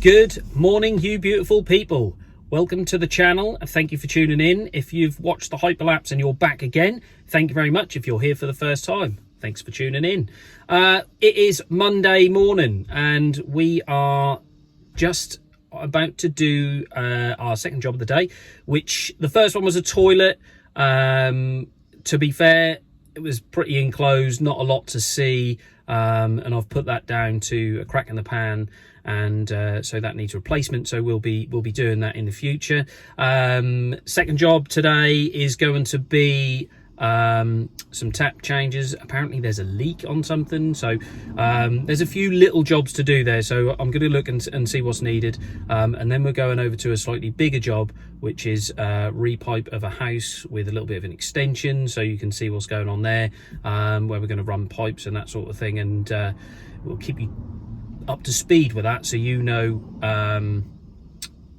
Good morning, you beautiful people. Welcome to the channel and thank you for tuning in. If you've watched the hyperlapse and you're back again, thank you very much. If you're here for the first time, thanks for tuning in. It is Monday morning and we are just about to do our second job of the day, which the first one was a toilet. To be fair, it was pretty enclosed, not a lot to see, and I've put that down to a crack in the pan, and so that needs replacement, so we'll be doing that in the future. Second job today is going to be some tap changes. Apparently there's a leak on something, so there's a few little jobs to do there, so I'm going to look and see what's needed, and then we're going over to a slightly bigger job, which is repipe of a house with a little bit of an extension, so you can see what's going on there, where we're going to run pipes and that sort of thing, and we'll keep you up to speed with that, so you know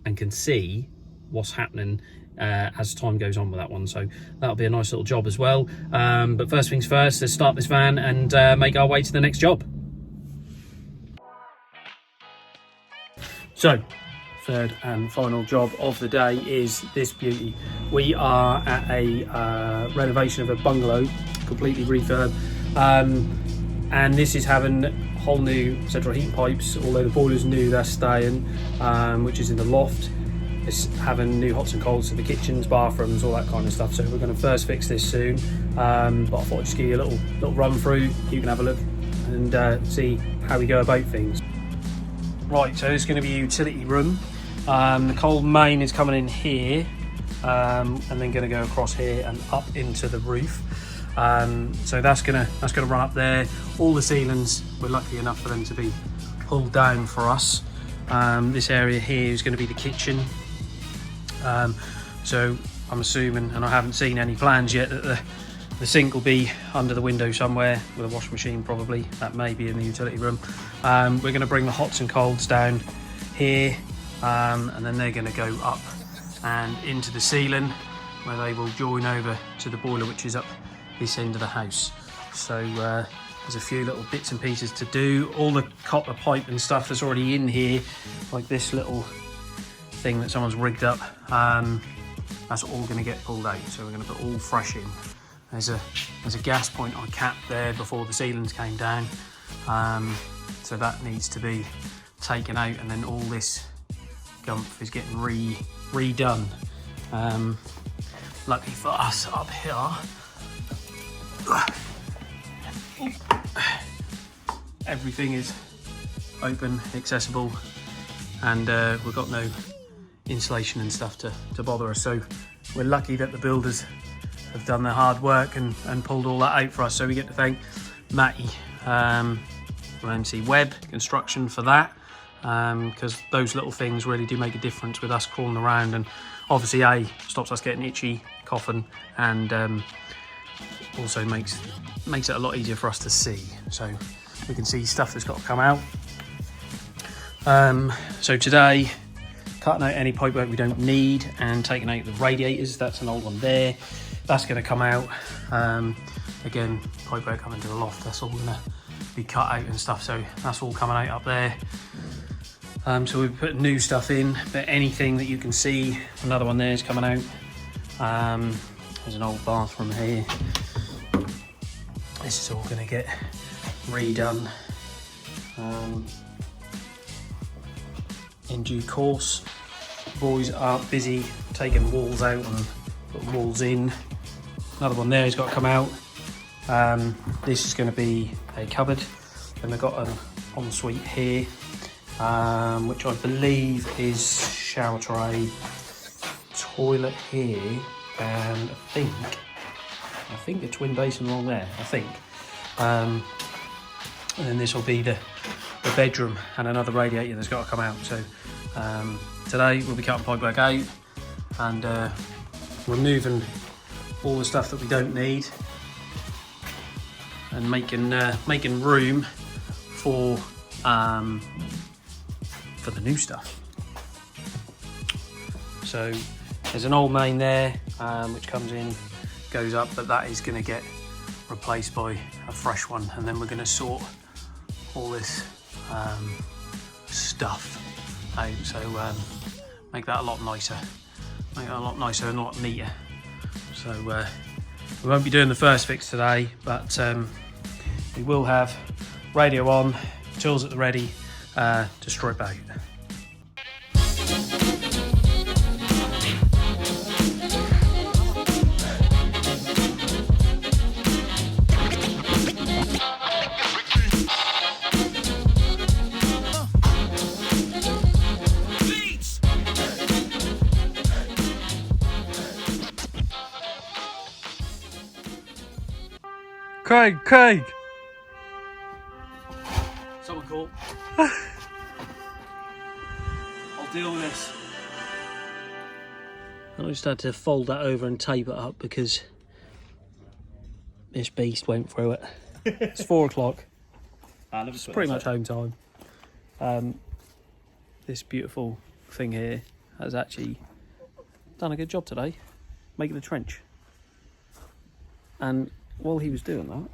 and can see what's happening as time goes on with that one. So that'll be a nice little job as well, but first things first, let's start this van and make our way to the next job. So third and final job of the day is this beauty. We are at a renovation of a bungalow, completely refurb, and this is having whole new central heating pipes, although the boiler's new, that's staying, which is in the loft. It's having new hots and colds to the kitchens, bathrooms, all that kind of stuff, so we're going to first fix this soon, but I thought I'd just give you a little run through. You can have a look and see how we go about things. Right, so it's going to be a utility room. The cold main is coming in here, and then going to go across here and up into the roof. So that's gonna run up there. All the ceilings, we're lucky enough for them to be pulled down for us. This area here is going to be the kitchen. So I'm assuming, and I haven't seen any plans yet, that the sink will be under the window somewhere with a washing machine probably. That may be in the utility room. We're going to bring the hots and colds down here, and then they're going to go up and into the ceiling, where they will join over to the boiler, which is up this end of the house. So there's a few little bits and pieces to do. All the copper pipe and stuff that's already in here, like this little thing that someone's rigged up, that's all going to get pulled out, so we're going to put all fresh in. There's a gas point I capped there before the ceilings came down, so that needs to be taken out, and then all this gumph is getting redone. Lucky for us up here, everything is open, accessible, and we've got no insulation and stuff to bother us, so we're lucky that the builders have done their hard work and pulled all that out for us. So we get to thank Matty from MC Webb Construction for that, because those little things really do make a difference with us crawling around, and obviously stops us getting itchy, coughing, and also makes it a lot easier for us to see, so we can see stuff that's got to come out. So today, cutting out any pipework we don't need and taking out the radiators. That's an old one there, that's going to come out. Again, pipework coming to the loft, that's all going to be cut out and stuff, so that's all coming out up there. So we've put new stuff in, but anything that you can see, another one there is coming out. There's an old bathroom here. This is all going to get redone in due course. Boys are busy taking walls out and putting walls in. Another one there has got to come out. This is going to be a cupboard, and we've got an ensuite here, which I believe is shower tray, toilet here, and I think a twin basin along there, I think. And then this will be the bedroom and another radiator that's got to come out. So today we'll be cutting pipework out and removing all the stuff that we don't need, and making room for the new stuff. So there's an old main there, which comes in, goes up, but that is going to get replaced by a fresh one, and then we're going to sort all this stuff out, so make that a lot nicer. Make that a lot nicer and a lot neater. So we won't be doing the first fix today, but we will have radio on, tools at the ready to strip out. Craig! Someone call. I'll deal with this. I just had to fold that over and tape it up because this beast went through it. It's 4 o'clock. It's pretty much home time. This beautiful thing here has actually done a good job today, making the trench. And while he was doing that,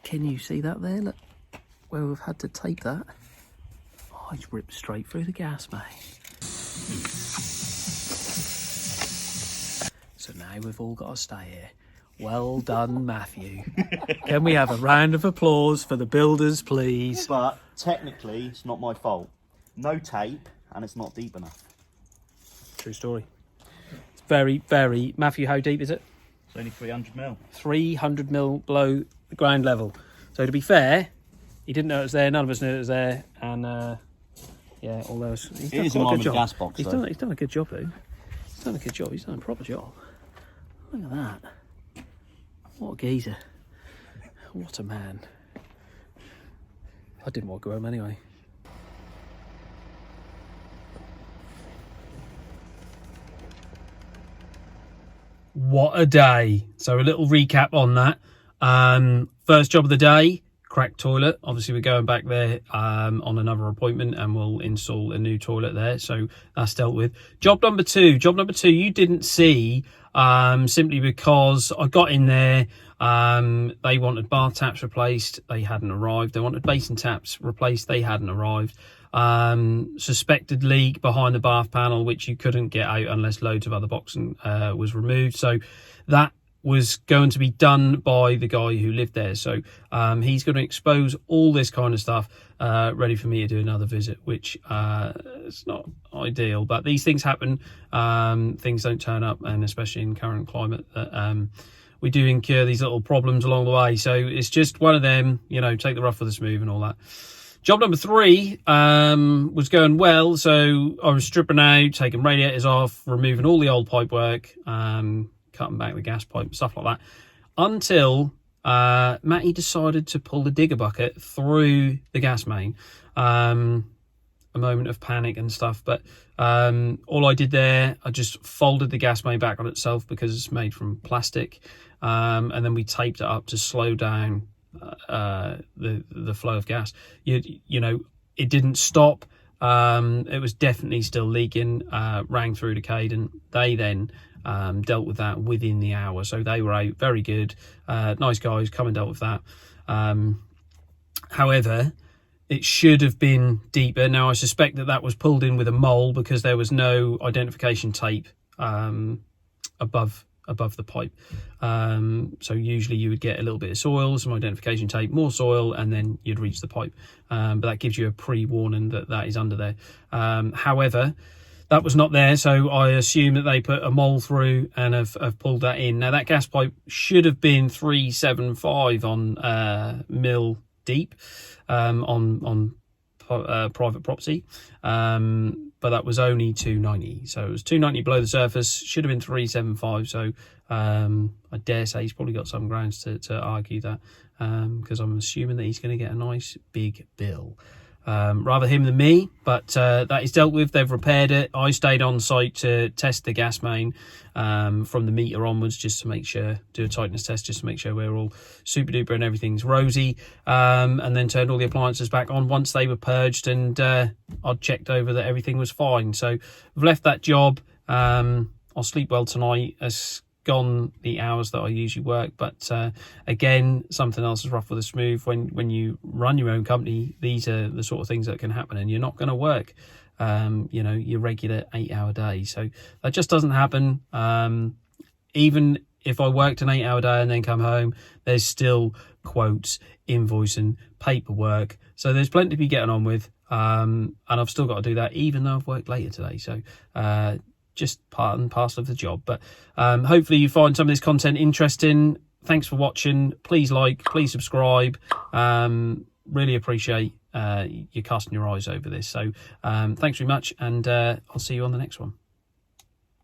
can you see that there? Look, where we've had to tape that. Oh, he's ripped straight through the gas, mate. So now we've all got to stay here. Well done, Matthew. Can we have a round of applause for the builders, please? But technically, it's not my fault. No tape, and it's not deep enough. True story. It's very, very... Matthew, how deep is it? It's only 300 mil. 300 mil below the ground level. So to be fair, he didn't know it was there. None of us knew it was there. And yeah, although he's done quite a good job. Gas box, he's done a good job, though. He's done a good job. He's done a proper job. Look at that. What a geezer. What a man. I didn't want to go home anyway. What a day. So a little recap on that. First job of the day, cracked toilet. Obviously we're going back there on another appointment and we'll install a new toilet there. So that's dealt with. Job number two you didn't see simply because I got in there. They wanted bath taps replaced. They hadn't arrived. They wanted basin taps replaced. They hadn't arrived. Suspected leak behind the bath panel, which you couldn't get out unless loads of other boxing was removed. So that was going to be done by the guy who lived there. So he's going to expose all this kind of stuff, ready for me to do another visit, which it's not ideal, but these things happen. Things don't turn up, and especially in current climate, that we do incur these little problems along the way. So it's just one of them, you know, take the rough with the smooth and all that. Job number 3 was going well. So I was stripping out, taking radiators off, removing all the old pipe work, cutting back the gas pipe, stuff like that, until Matty decided to pull the digger bucket through the gas main. A moment of panic and stuff, but all I did there, I just folded the gas main back on itself because it's made from plastic, and then we taped it up to slow down the flow of gas. You know, it didn't stop. It was definitely still leaking. Rang through to Caden. They then dealt with that within the hour, so they were out. Very good, nice guys, come and dealt with that. However, it should have been deeper. Now I suspect that was pulled in with a mole because there was no identification tape above the pipe. So usually you would get a little bit of soil, some identification tape, more soil, and then you'd reach the pipe. But that gives you a pre-warning that is under there. However, that was not there, so I assume that they put a mole through and have pulled that in. Now that gas pipe should have been 375 on mil deep on private property, but that was only 290, so it was 290 below the surface. Should have been 375, so I dare say he's probably got some grounds to argue that, because I'm assuming that he's going to get a nice big bill. Rather him than me, but that is dealt with. They've repaired it. I stayed on site to test the gas main from the meter onwards, just to make sure, do a tightness test just to make sure we're all super duper and everything's rosy, and then turned all the appliances back on once they were purged, and I'd checked over that everything was fine. So I've left that job. I'll sleep well tonight, as gone the hours that I usually work. But again, something else is rough with a smooth. When you run your own company, these are the sort of things that can happen, and you're not going to work your regular 8-hour day. So that just doesn't happen. Even if I worked an 8-hour day and then come home, there's still quotes, invoicing, paperwork. So there's plenty to be getting on with. And I've still got to do that, even though I've worked later today. So just part and parcel of the job. But hopefully you find some of this content interesting. Thanks for watching. Please like, please subscribe. Really appreciate you casting your eyes over this. So thanks very much, and I'll see you on the next one.